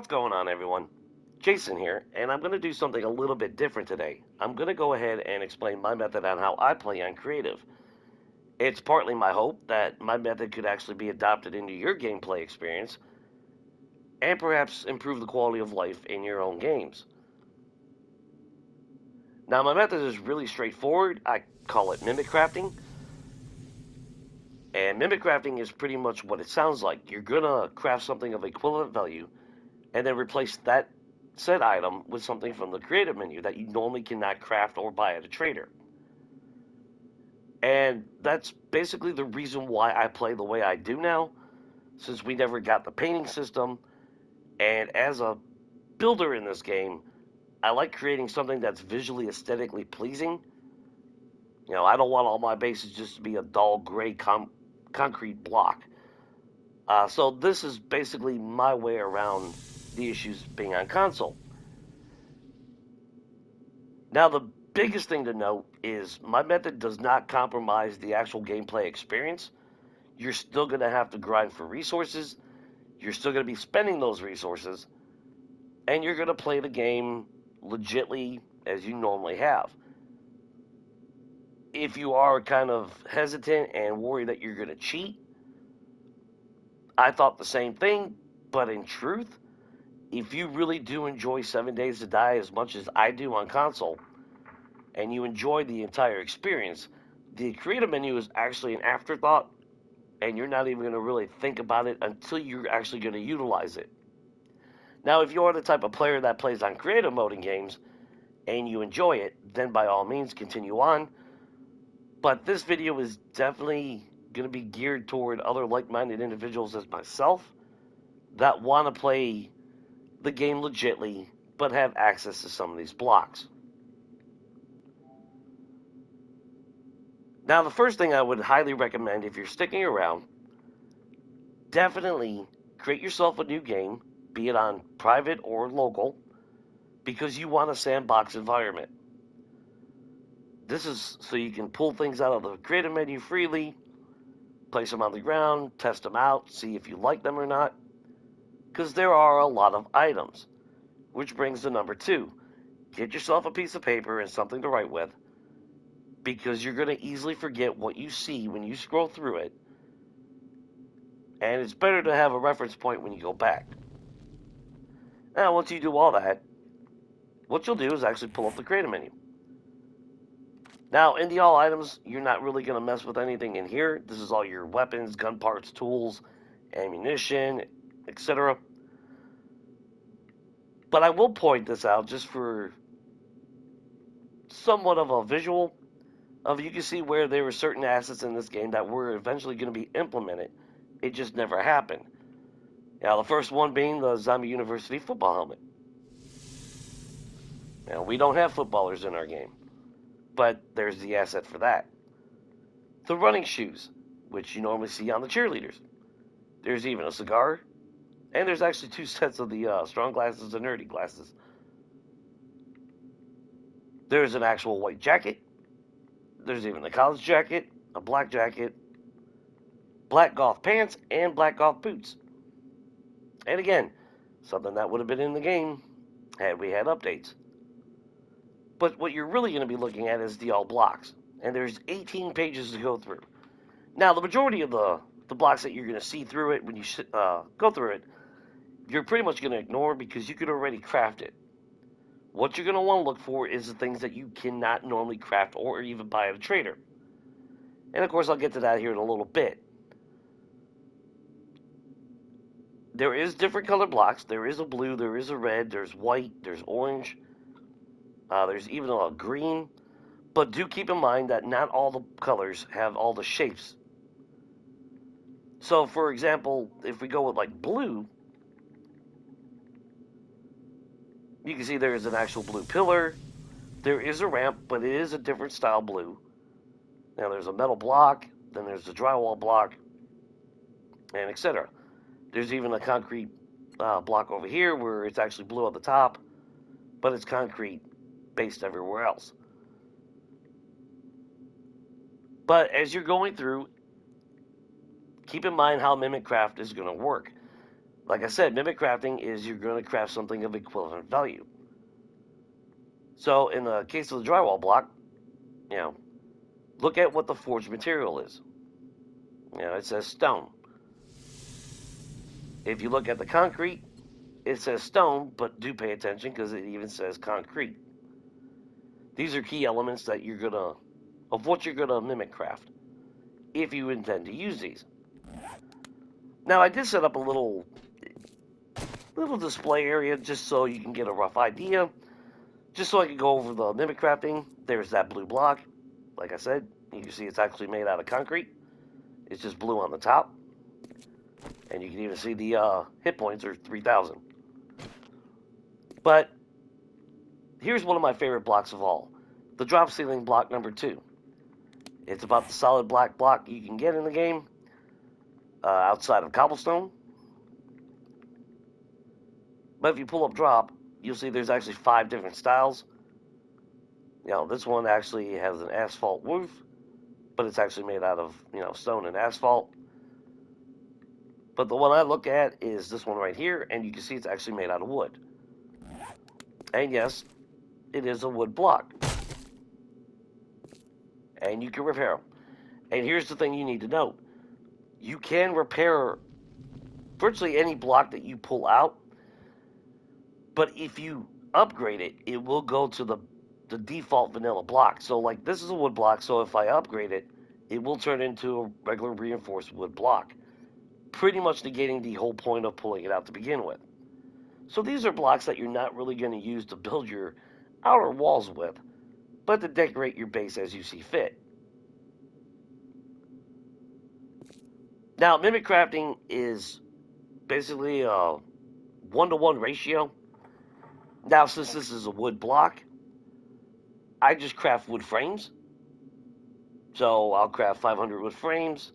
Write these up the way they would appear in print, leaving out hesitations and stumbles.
going on, everyone? Jason here, and I'm going to do something a little bit different today. I'm going to go ahead and explain my method on how I play on creative. It's partly my hope that my method could actually be adopted into your gameplay experience and perhaps improve the quality of life in your own games. Now, my method is really straightforward. I call it mimic crafting. And mimic crafting is pretty much what it sounds like. You're going to craft something of equivalent value and then replace that said item with something from the creative menu that you normally cannot craft or buy at a trader. And that's basically the reason why I play the way I do now, since we never got the painting system. And as a builder in this game, I like creating something that's visually aesthetically pleasing. I don't want all my bases just to be a dull gray concrete block. So this is basically my way around the issues being on console. Now, the biggest thing to note is my method does not compromise the actual gameplay experience. You're still going to have to grind for resources. You're still going to be spending those resources. And you're going to play the game legitly as you normally have. If you are kind of hesitant and worried that you're going to cheat, I thought the same thing. But in truth, if you really do enjoy 7 Days to Die as much as I do on console, and you enjoy the entire experience, the creative menu is actually an afterthought, and you're not even going to really think about it until you're actually going to utilize it. Now, if you're the type of player that plays on creative mode in games, and you enjoy it, then by all means continue on. But this video is definitely going to be geared toward other like-minded individuals as myself that want to play the game legitly, but have access to some of these blocks. Now, the first thing I would highly recommend if you're sticking around, definitely create yourself a new game, be it on private or local, because you want a sandbox environment. This is so you can pull things out of the creative menu freely, place them on the ground, test them out, see if you like them or not, because there are a lot of items. Which brings to number 2. Get yourself a piece of paper and something to write with, because you're going to easily forget what you see when you scroll through it, and it's better to have a reference point when you go back. Now, once you do all that, what you'll do is actually pull up the creative menu. Now, in the all items, you're not really going to mess with anything in here. This is all your weapons, gun parts, tools, ammunition, etc. But I will point this out just for somewhat of a visual of you can see where there were certain assets in this game that were eventually going to be implemented. It just never happened. Now, the first one being the Zombie University football helmet. Now, we don't have footballers in our game, but there's the asset for that. The running shoes, which you normally see on the cheerleaders. There's even a cigar, and there's actually 2 sets of the strong glasses and nerdy glasses. There's an actual white jacket. There's even a college jacket, a black jacket, black golf pants, and black golf boots. And again, something that would have been in the game had we had updates. But what you're really going to be looking at is the all blocks. And there's 18 pages to go through. Now, the majority of the blocks that you're going to see through it when you go through it, you're pretty much going to ignore because you could already craft it. What you're going to want to look for is the things that you cannot normally craft or even buy at a trader. And of course, I'll get to that here in a little bit. There is different color blocks. There is a blue, there is a red, there's white, there's orange, there's even a green. But do keep in mind that not all the colors have all the shapes. So, for example, if we go with like blue, you can see there is an actual blue pillar. There is a ramp, but it is a different style blue. Now, there's a metal block, then there's a drywall block, and etc. There's even a concrete block over here where it's actually blue at the top, but it's concrete based everywhere else. But as you're going through, keep in mind how Mimic Craft is going to work. Like I said, mimic crafting is you're going to craft something of equivalent value. So in the case of the drywall block, you know, look at what the forged material is. You know, it says stone. If you look at the concrete, it says stone, but do pay attention because it even says concrete. These are key elements that of what you're gonna mimic craft, if you intend to use these. Now, I did set up a little display area just so you can get a rough idea, just so I can go over the mimic crafting. There's that blue block. Like I said, you can see it's actually made out of concrete. It's just blue on the top. And you can even see the hit points are 3,000. But here's one of my favorite blocks of all. The drop ceiling block number 2. It's about the solid black block you can get in the game outside of cobblestone. But if you pull up drop, you'll see there's actually 5 different styles. You know, this one actually has an asphalt roof, but it's actually made out of, you know, stone and asphalt. But the one I look at is this one right here, and you can see it's actually made out of wood. And yes, it is a wood block. And you can repair them. And here's the thing you need to note. You can repair virtually any block that you pull out, but if you upgrade it, it will go to the default vanilla block. So like this is a wood block, so if I upgrade it, it will turn into a regular reinforced wood block, pretty much negating the whole point of pulling it out to begin with. So these are blocks that you're not really going to use to build your outer walls with, but to decorate your base as you see fit. Now, mimic crafting is basically a 1-to-1 ratio. Now, since this is a wood block, I just craft wood frames. So I'll craft 500 wood frames.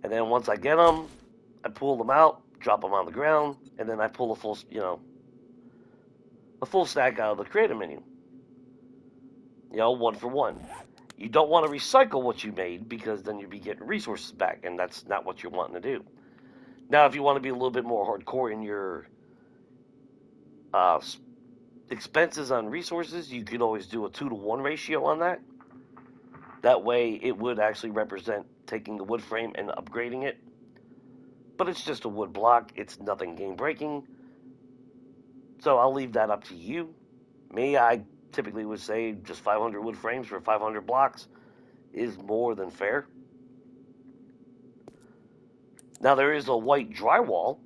And then once I get them, I pull them out, drop them on the ground, and then I pull a full stack out of the creator menu. You know, 1 for 1. You don't want to recycle what you made because then you'll be getting resources back, and that's not what you're wanting to do. Now, if you want to be a little bit more hardcore in your expenses on resources, you could always do a 2-to-1 ratio on that. That way, it would actually represent taking the wood frame and upgrading it. But it's just a wood block. It's nothing game-breaking. So I'll leave that up to you. Me, I typically would say just 500 wood frames for 500 blocks is more than fair. Now, there is a white drywall,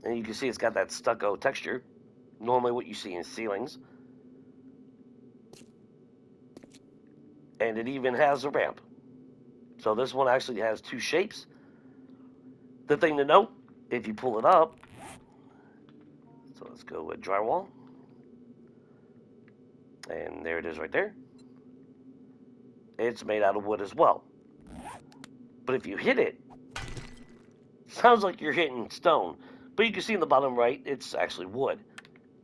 and you can see it's got that stucco texture, normally what you see in ceilings. And it even has a ramp. So this one actually has 2 shapes. The thing to note, if you pull it up, so let's go with drywall. And there it is right there. It's made out of wood as well. But if you hit it, sounds like you're hitting stone. But you can see in the bottom right, it's actually wood.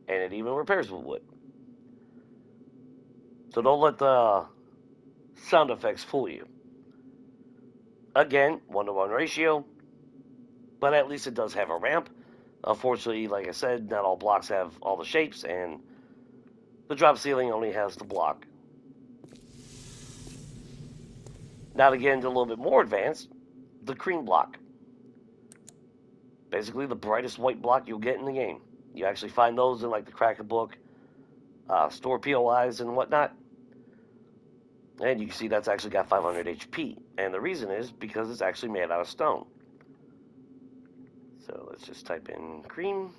And it even repairs with wood. So don't let the sound effects fool you. Again, 1-to-1 ratio. But at least it does have a ramp. Unfortunately, like I said, not all blocks have all the shapes, and the drop ceiling only has the block. Now to get into a little bit more advanced, the cream block. Basically the brightest white block you'll get in the game. You actually find those in like the Cracker book, store POIs and whatnot. And you can see that's actually got 500 HP. And the reason is because it's actually made out of stone. So let's just type in cream.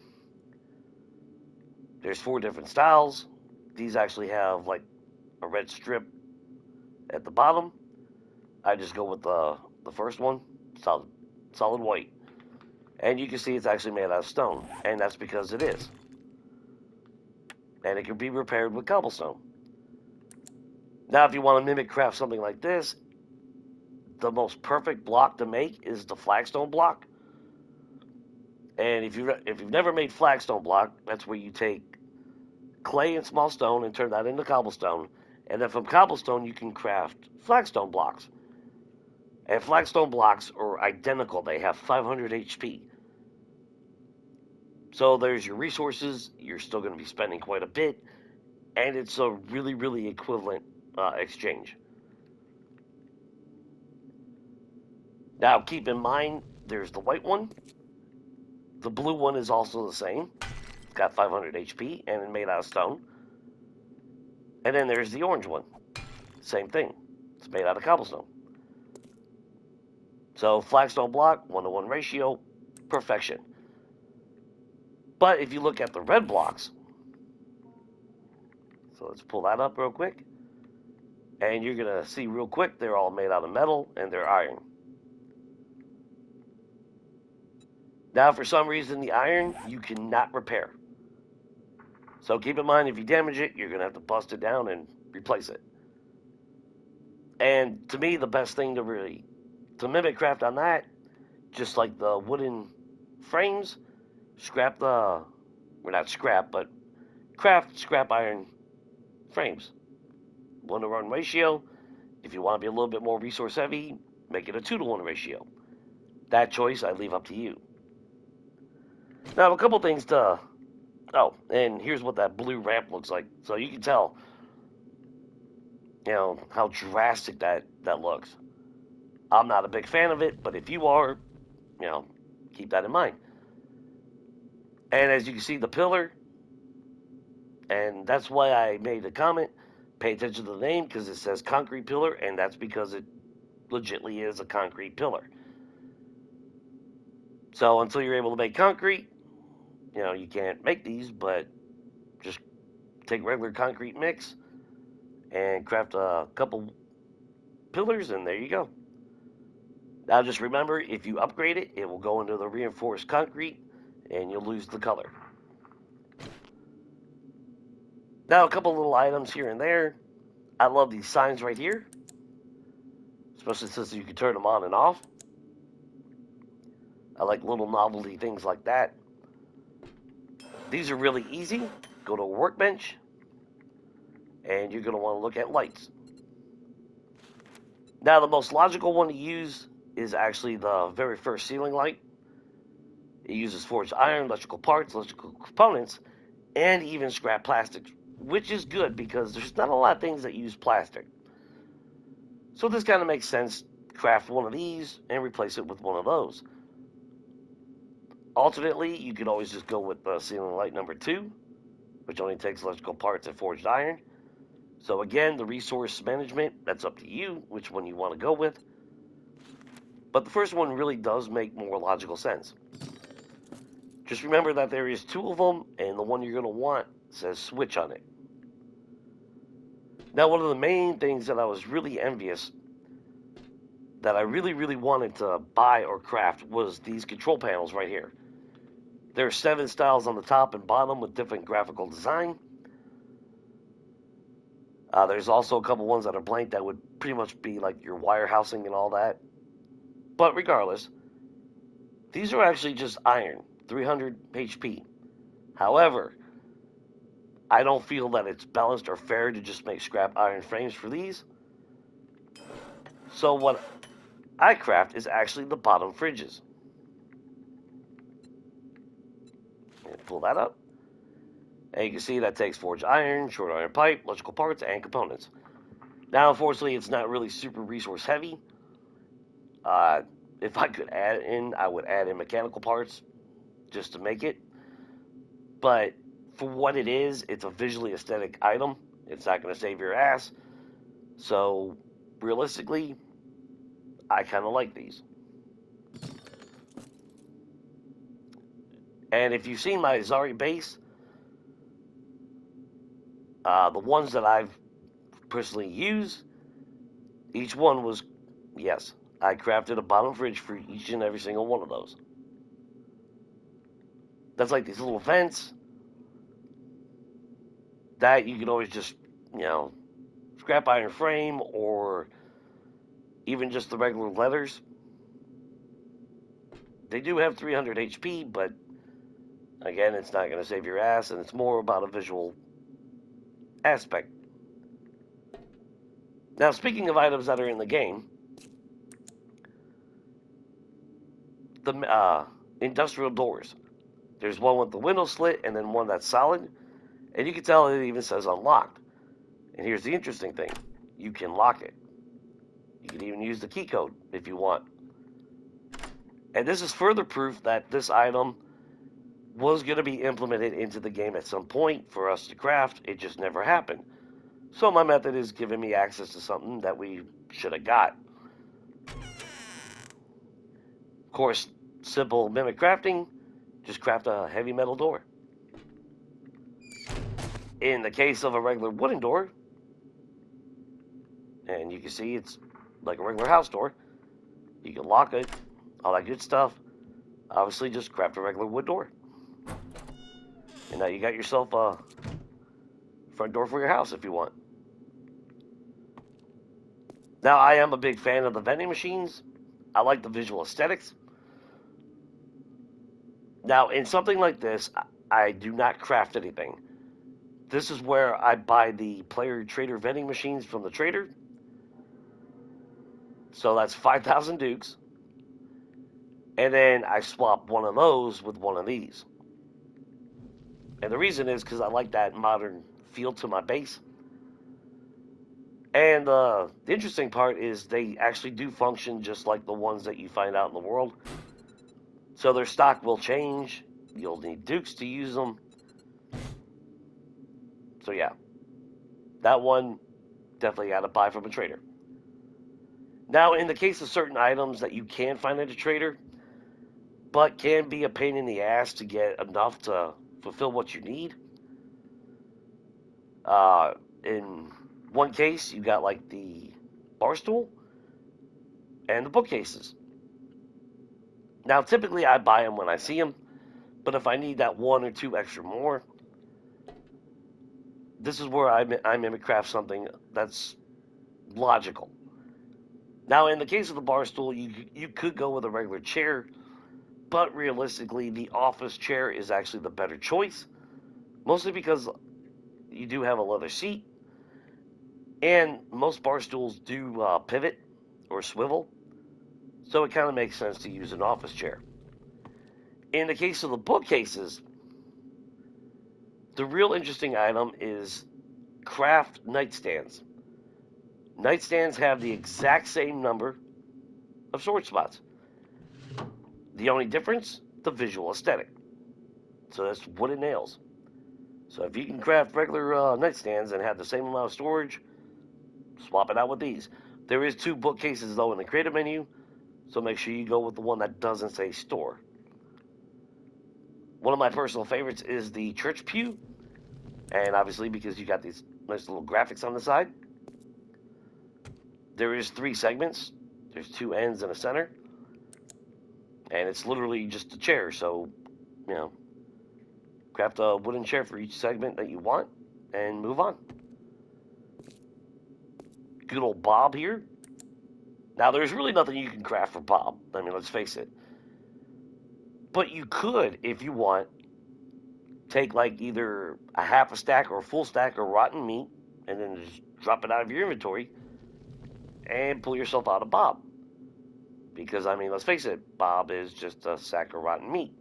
There's 4 different styles. These actually have like a red strip at the bottom. I just go with the first one, solid white. And you can see it's actually made out of stone. And that's because it is. And it can be repaired with cobblestone. Now, if you want to mimic craft something like this, the most perfect block to make is the flagstone block. And if you've never made flagstone block, that's where you take clay and small stone and turn that into cobblestone. And then from cobblestone, you can craft flagstone blocks. And flagstone blocks are identical. They have 500 HP. So there's your resources. You're still going to be spending quite a bit, and it's a really, really equivalent exchange. Now, keep in mind, there's the white one. The blue one is also the same. It's got 500 HP and it's made out of stone. And then there's the orange one. Same thing. It's made out of cobblestone. So flagstone block, 1-to-1 ratio, perfection. But if you look at the red blocks, so let's pull that up real quick. And you're going to see real quick, they're all made out of metal and they're iron. Now, for some reason, the iron you cannot repair. So keep in mind, if you damage it, you're going to have to bust it down and replace it. And to me, the best thing to mimic craft on that, just like the wooden frames, scrap the, well, not scrap, but craft scrap iron frames. 1-to-1 ratio. If you want to be a little bit more resource heavy, make it a 2-to-1 ratio. That choice I leave up to you. Now, a couple things to... Oh, and here's what that blue ramp looks like. So you can tell, how drastic that looks. I'm not a big fan of it, but if you are, keep that in mind. And as you can see, the pillar, and that's why I made a comment, pay attention to the name, because it says concrete pillar, and that's because it legitimately is a concrete pillar. So until you're able to make concrete, you can't make these, but just take regular concrete mix and craft a couple pillars, and there you go. Now just remember, if you upgrade it, it will go into the reinforced concrete, and you'll lose the color. Now a couple little items here and there. I love these signs right here, especially since you can turn them on and off. I like little novelty things like that. These are really easy. Go to a workbench, and you're going to want to look at lights. Now, the most logical one to use is actually the very first ceiling light. It uses forged iron, electrical parts, electrical components, and even scrap plastics, which is good because there's not a lot of things that use plastic. So this kind of makes sense. Craft one of these and replace it with one of those. Alternately, you could always just go with the ceiling light number 2, which only takes electrical parts and forged iron. So again, the resource management, that's up to you, which one you want to go with. But the first one really does make more logical sense. Just remember that there is 2 of them, and the one you're going to want says switch on it. Now, one of the main things that I was really envious, that I really, really wanted to buy or craft, was these control panels right here. There are 7 styles on the top and bottom with different graphical design. There's also a couple ones that are blank that would pretty much be like your wire housing and all that. But regardless, these are actually just iron, 300 HP. However, I don't feel that it's balanced or fair to just make scrap iron frames for these. So what I craft is actually the bottom fridges. Pull that up. And you can see that takes forged iron, short iron pipe, electrical parts, and components. Now, unfortunately, it's not really super resource heavy. If I could add in, I would add in mechanical parts just to make it. But for what it is, it's a visually aesthetic item. It's not going to save your ass. So, realistically, I kind of like these. And if you've seen my Zari base, the ones that I've personally used, each one was, yes, I crafted a bottom fridge for each and every single one of those. That's like these little vents that you can always just, scrap iron frame, or even just the regular letters. They do have 300 HP, but again, it's not going to save your ass, and it's more about a visual aspect. Now, speaking of items that are in the game, the industrial doors. There's one with the window slit and then one that's solid. And you can tell it even says unlocked. And here's the interesting thing. You can lock it. You can even use the key code if you want. And this is further proof that this item was going to be implemented into the game at some point for us to craft. It just never happened. So my method is giving me access to something that we should have got. Of course, simple mimic crafting, just craft a heavy metal door. In the case of a regular wooden door, and you can see it's like a regular house door, you can lock it, all that good stuff. Obviously, just craft a regular wood door. And now you got yourself a front door for your house if you want. Now, I am a big fan of the vending machines. I like the visual aesthetics. Now, in something like this, I do not craft anything. This is where I buy the player trader vending machines from the trader. So that's 5,000 dukes. And then I swap one of those with one of these. And the reason is because I like that modern feel to my base. And the interesting part is they actually do function just like the ones that you find out in the world. So their stock will change. You'll need dukes to use them. So yeah, that one definitely got to buy from a trader. Now, in the case of certain items that you can find at a trader, but can be a pain in the ass to get enough to fulfill what you need. In one case, you got like the bar stool and the bookcases. Now, typically I buy them when I see them, but if I need that one or two extra more, this is where I mimic craft something that's logical. Now, in the case of the bar stool, you could go with a regular chair, but realistically, the office chair is actually the better choice, mostly because you do have a leather seat, and most bar stools do pivot or swivel, so it kind of makes sense to use an office chair. In the case of the bookcases, the real interesting item is craft nightstands. Nightstands have the exact same number of storage spots. The only difference, the visual aesthetic. So that's wooden nails. So if you can craft regular nightstands and have the same amount of storage, swap it out with these. There is 2 bookcases though in the creative menu, so make sure you go with the one that doesn't say store. One of my personal favorites is the church pew, and obviously because you got these nice little graphics on the side. There is 3 segments. There's 2 ends and a center. And it's literally just a chair, so, you know, craft a wooden chair for each segment that you want, and move on. Good old Bob here. Now, there's really nothing you can craft for Bob. I mean, let's face it. But you could, if you want, take like either a half a stack or a full stack of rotten meat, and then just drop it out of your inventory, and pull yourself out of Bob. Because, I mean, let's face it, Bob is just a sack of rotten meat.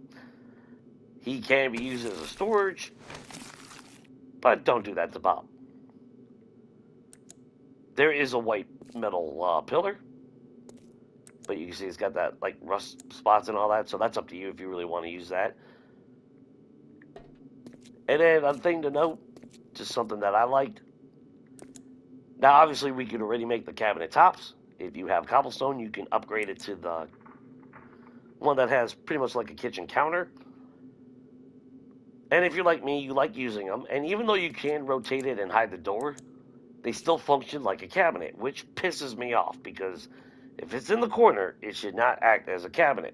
He can be used as a storage, but don't do that to Bob. There is a white metal pillar, but you can see it's got that, like, rust spots and all that, so that's up to you if you really want to use that. And then, another thing to note, just something that I liked. Now, obviously, we could already make the cabinet tops. If you have cobblestone, you can upgrade it to the one that has pretty much like a kitchen counter. And if you're like me, you like using them. And even though you can rotate it and hide the door, they still function like a cabinet, which pisses me off because if it's in the corner, it should not act as a cabinet.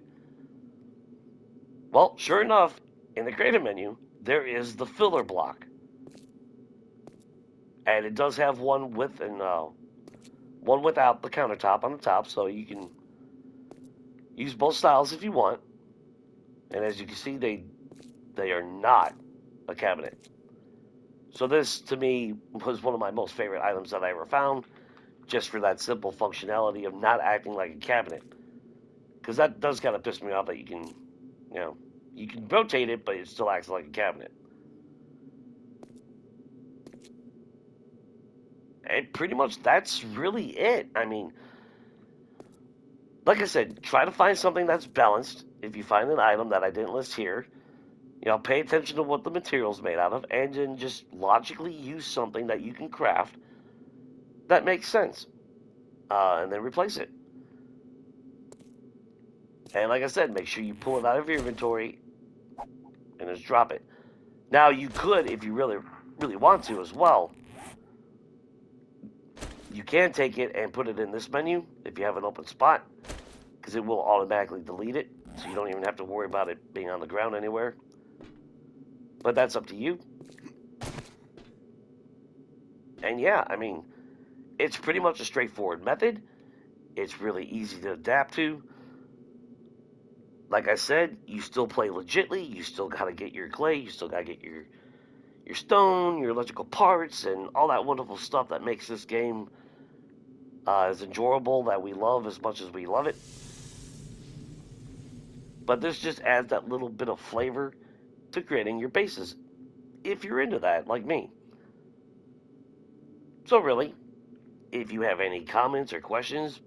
Well, sure enough, in the creative menu, there is the filler block. And it does have one with and one without the countertop on the top, so you can use both styles if you want. And as you can see, they are not a cabinet. So this, to me, was one of my most favorite items that I ever found, just for that simple functionality of not acting like a cabinet. Because that does kind of piss me off that you can, you know, You can rotate it, but it still acts like a cabinet. And pretty much that's really it. I mean, like I said, try to find something that's balanced. If you find an item that I didn't list here, pay attention to what the material's made out of, and then just logically use something that you can craft that makes sense, and then replace it. And like I said, make sure you pull it out of your inventory and just drop it. Now you could, if you really, really want to as well, you can take it and put it in this menu if you have an open spot, because it will automatically delete it, so you don't even have to worry about it being on the ground anywhere. But that's up to you. And yeah, I mean, it's pretty much a straightforward method. It's really easy to adapt to. Like I said, you still play legitly. You still got to get your clay. You still got to get your stone, your electrical parts, and all that wonderful stuff that makes this game as enjoyable, that we love as much as we love it. But this just adds that little bit of flavor to creating your bases, if you're into that, like me. So really, if you have any comments or questions,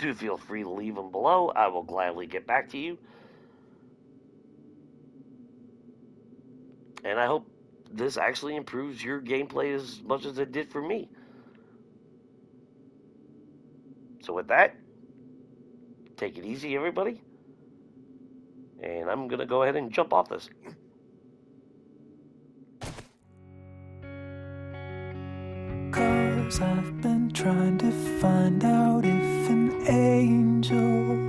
do feel free to leave them below. I will gladly get back to you. And I hope this actually improves your gameplay as much as it did for me. So with that, take it easy, everybody. And I'm going to go ahead and jump off this. Cause I've been trying to find out if an angel